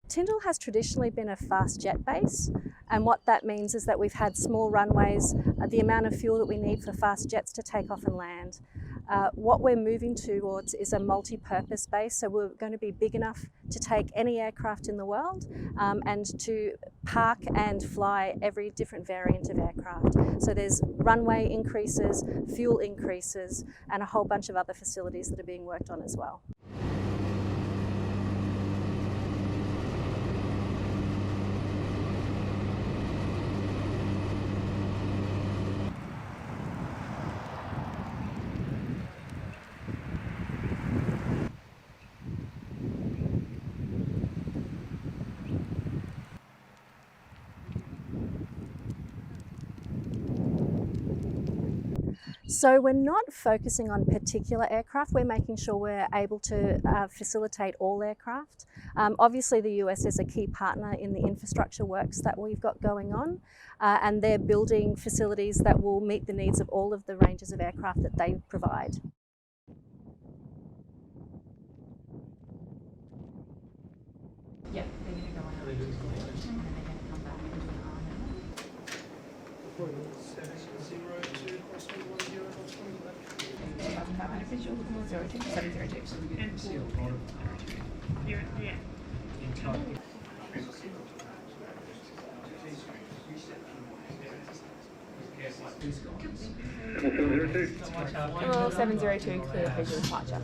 Tyndall has traditionally been a fast jet base, and what that means is that we've had small runways, the amount of fuel that we need for fast jets to take off and land. What we're moving towards is a multi-purpose base, so we're going to be big enough to take any aircraft in the world and to park and fly every different variant of aircraft. So there's runway increases, fuel increases, and a whole bunch of other facilities that are being worked on as well. So we're not focusing on particular aircraft, we're making sure we're able to facilitate all aircraft. Obviously the US is a key partner in the infrastructure works that we've got going on, and they're building facilities that will meet the needs of all of the ranges of aircraft that they provide. Yeah, they need to go on and then they can come back and do an on. 702 cross 110 cross 500 visual 02 702. Yeah. Hello, 702, clear visual departure.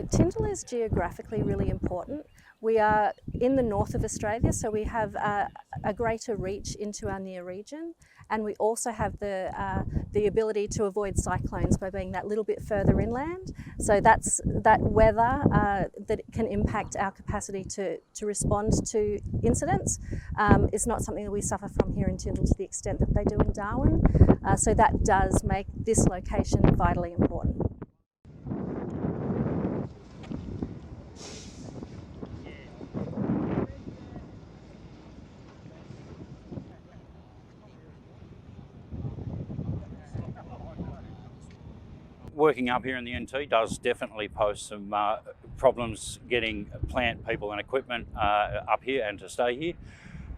Tyndall is geographically really important. We are in the north of Australia, so we have a greater reach into our near region, and we also have the ability to avoid cyclones by being that little bit further inland. So that's that weather that can impact our capacity to respond to incidents is not something that we suffer from here in Tyndall to the extent that they do in Darwin. So that does make this location vitally important. Working up here in the NT does definitely pose some problems getting plant, people and equipment up here and to stay here.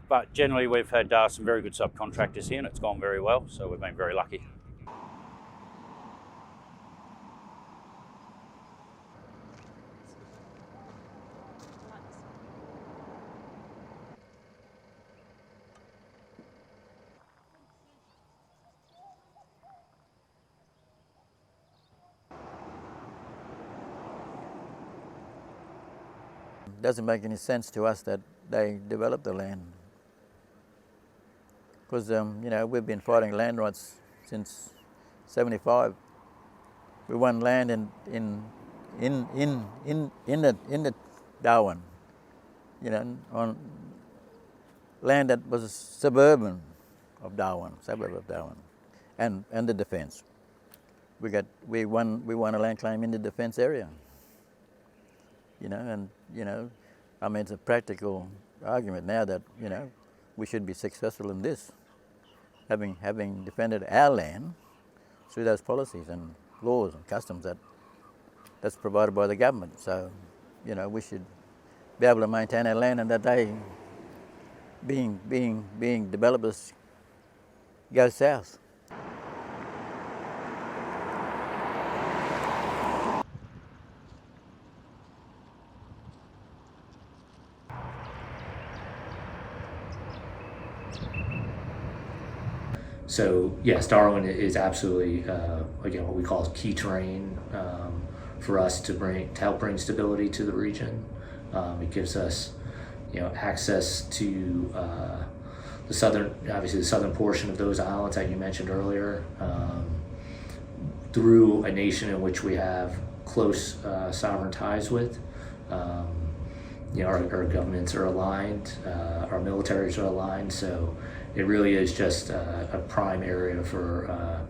But generally we've had some very good subcontractors here and it's gone very well, so we've been very lucky. It doesn't make any sense to us that they develop the land, because you know, we've been fighting land rights since '75. We won land in the Darwin, you know, on land that was suburban of Darwin, suburb of Darwin, and the defence. We won a land claim in the defence area. You know, and you know, I mean, it's a practical argument now that, you know, we should be successful in this, having defended our land through those policies and laws and customs that's provided by the government. So, you know, we should be able to maintain our land, and that they, being developers, go south. So yes, Darwin is absolutely again what we call key terrain for us to help bring stability to the region. It gives us, you know, access to the southern portion of those islands that you mentioned earlier, through a nation in which we have close sovereign ties with. You know, our governments are aligned, our militaries are aligned, so it really is just a prime area for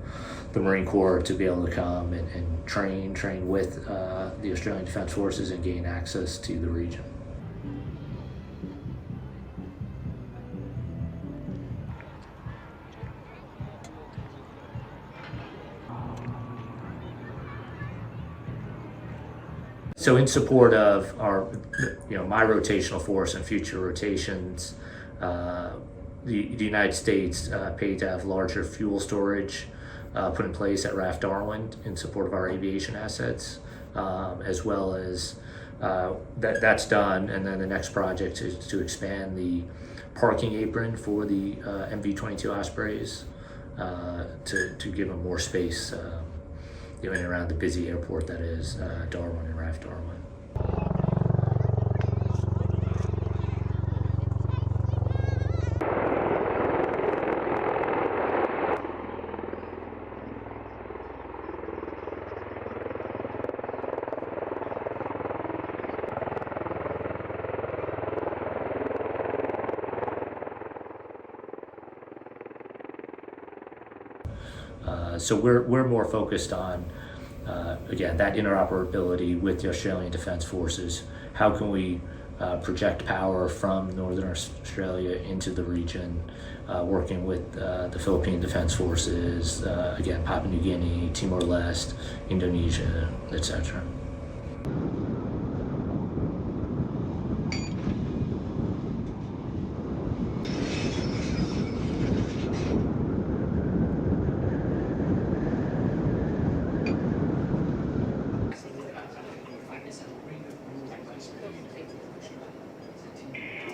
the Marine Corps to be able to come and train with the Australian Defence Forces and gain access to the region. So in support of our, my rotational force and future rotations, the United States paid to have larger fuel storage put in place at RAF Darwin in support of our aviation assets, as well as that's done. And then the next project is to expand the parking apron for the MV-22 Ospreys to give them more space in and around the busy airport that is Darwin and RAF Darwin. So we're more focused on, again, that interoperability with the Australian Defence Forces. How can we project power from Northern Australia into the region, working with the Philippine Defence Forces, again, Papua New Guinea, Timor-Leste, Indonesia, etc.